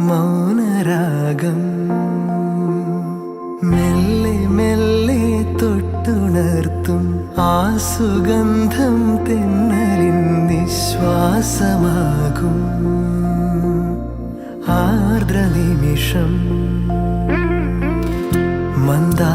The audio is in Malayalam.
മൗനരാഗം മെല്ലെ മെല്ലെ തൊട്ടുണർത്തും ആ സുഗന്ധം തെന്നലിൻ നിശ്വാസമാകും ആർദ്ര നിമിഷം മന്ദാ